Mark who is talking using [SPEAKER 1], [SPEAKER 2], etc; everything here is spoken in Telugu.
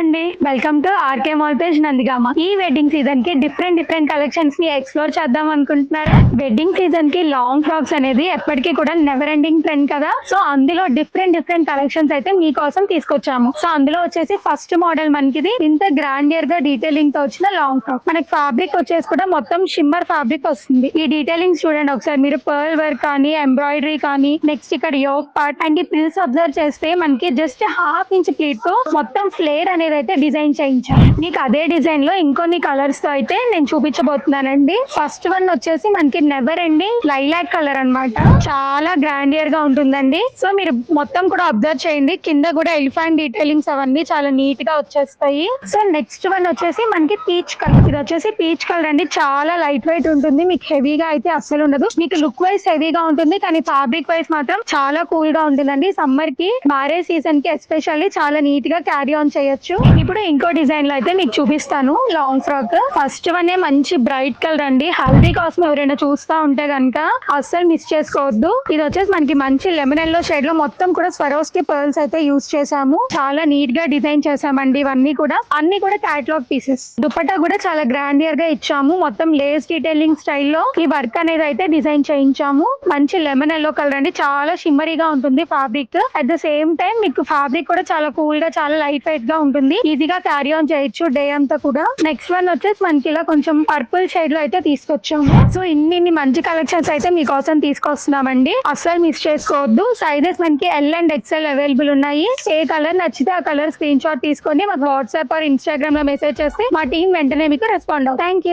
[SPEAKER 1] అండి, welcome to RK mall page Nandigama. ఈ వెడ్డింగ్ సీజన్ కి డిఫరెంట్ కలెక్షన్స్ ని ఎక్స్ప్లోర్ చేద్దాం అనుకుంటున్నారా? వెడ్డింగ్ సీజన్ కి లాంగ్ ఫ్రాక్స్ అనేది ఎప్పటికీ కూడా నెవర్ ఎండింగ్ ట్రెండ్ కదా. సో అందులో డిఫరెంట్ కలెక్షన్స్ అయితే మీకోసం తీసుకొచ్చాము. సో అందులో వచ్చేసి ఫస్ట్ మోడల్ మనకి ఇంత గ్రాండియర్ గా డీటెయిలింగ్ తో వచ్చిన లాంగ్ ఫ్రాక్. మనకి ఫ్యాబ్రిక్ వచ్చేసి కూడా మొత్తం షిమ్మర్ ఫ్యాబ్రిక్ వస్తుంది. ఈ డీటెయిలింగ్ చూడండి ఒకసారి మీరు. పర్ల్ వర్క్ కానీ, ఎంబ్రాయిడరీ కానీ, నెక్స్ట్ ఇక్కడ యోక్ పార్ట్ అండ్ ఈ ప్రిల్స్ అబ్జర్వ్ చేస్తే మనకి జస్ట్ హాఫ్ ఇంచ్ ప్లీట్ తో మొత్తం ఫ్లేర్ అనేది అయితే డిజైన్ చేయించాను. మీకు అదే డిజైన్ లో ఇంకొన్ని కలర్స్ తో అయితే నేను చూపించబోతున్నానండి. ఫస్ట్ వన్ వచ్చేసి మనకి నెవర్ ఎండింగ్ లైలాక్ కలర్ అన్నమాట. చాలా గ్రాండియర్ గా ఉంటుందండి. సో మీరు మొత్తం కూడా అబ్జర్వ్ చేయండి, కింద కూడా ఎలిఫెంట్ డీటెయిలింగ్స్ అవన్నీ చాలా నీట్ గా వచ్చేస్తాయి. సో నెక్స్ట్ వన్ వచ్చేసి మనకి పీచ్ కలర్. ఇది వచ్చేసి పీచ్ కలర్ అండి. చాలా లైట్ వెయిట్ ఉంటుంది, మీకు హెవీగా అయితే అస్సలు ఉండదు. మీకు లుక్ వైజ్ హెవీగా ఉంటుంది, కానీ ఫ్యాబ్రిక్ వైజ్ మాత్రం చాలా కూల్ గా ఉంటుందండి. సమ్మర్ కి, మ్యారేజ్ సీజన్ కి ఎస్పెషల్లీ చాలా నీట్ గా క్యారీ ఆన్ చేయొచ్చు. ఇప్పుడు ఇంకో డిజైన్ లో అయితే మీకు చూపిస్తాను లాంగ్ ఫ్రాక్. ఫస్ట్ వన్ మంచి బ్రైట్ కలర్ అండి. హల్దీ కోసం ఎవరైనా చూస్తా ఉంటే కనుక అస్సలు మిస్ చేసుకోవద్దు. ఇది వచ్చేసి మనకి మంచి లెమన్ ఎల్లో షేడ్ లో మొత్తం కూడా స్వరోస్కి పర్ల్స్ అయితే యూజ్ చేసాము. చాలా నీట్ గా డిజైన్ చేసామండి. ఇవన్నీ కూడా అన్ని కూడా క్యాటలాగ్ పీసెస్. దుపట్టా కూడా చాలా గ్రాండియర్ గా ఇచ్చాము. మొత్తం లేస్ డీటెయిలింగ్ స్టైల్లో ఈ వర్క్ అనేది అయితే డిజైన్ చేయించాము. మంచి లెమన్ ఎల్లో కలర్ అండి. చాలా షిమ్మరీగా ఉంటుంది fabric. At the same time మీకు ఫ్యాబ్రిక్ కూడా చాలా కూల్ గా, చాలా లైట్ వెయిట్ గా ఉంటుంది. ఈజీగా క్యారీ ఆన్ చేయొచ్చు డే అంతా కూడా. నెక్స్ట్ వన్ వచ్చేసి మనకి ఇలా కొంచెం పర్పుల్ షేడ్ లో అయితే తీసుకొచ్చాము. సో ఇన్ని మంచి కలెక్షన్స్ అయితే మీకోసం తీసుకొస్తున్నామండి. అస్సలు మిస్ చేసుకోవద్దు. సైజెస్ మనకి ఎల్ అండ్ ఎక్స్ఎల్ అవైలబుల్ ఉన్నాయి. ఏ కలర్ నచ్చితే ఆ కలర్ స్క్రీన్ షాట్ తీసుకొని మాకు వాట్సాప్ ఆర్ ఇన్స్టాగ్రామ్ లో మెసేజ్ చేస్తే మా టీం వెంటనే మీకు రెస్పాండ్ అవుతుంది. Thank you.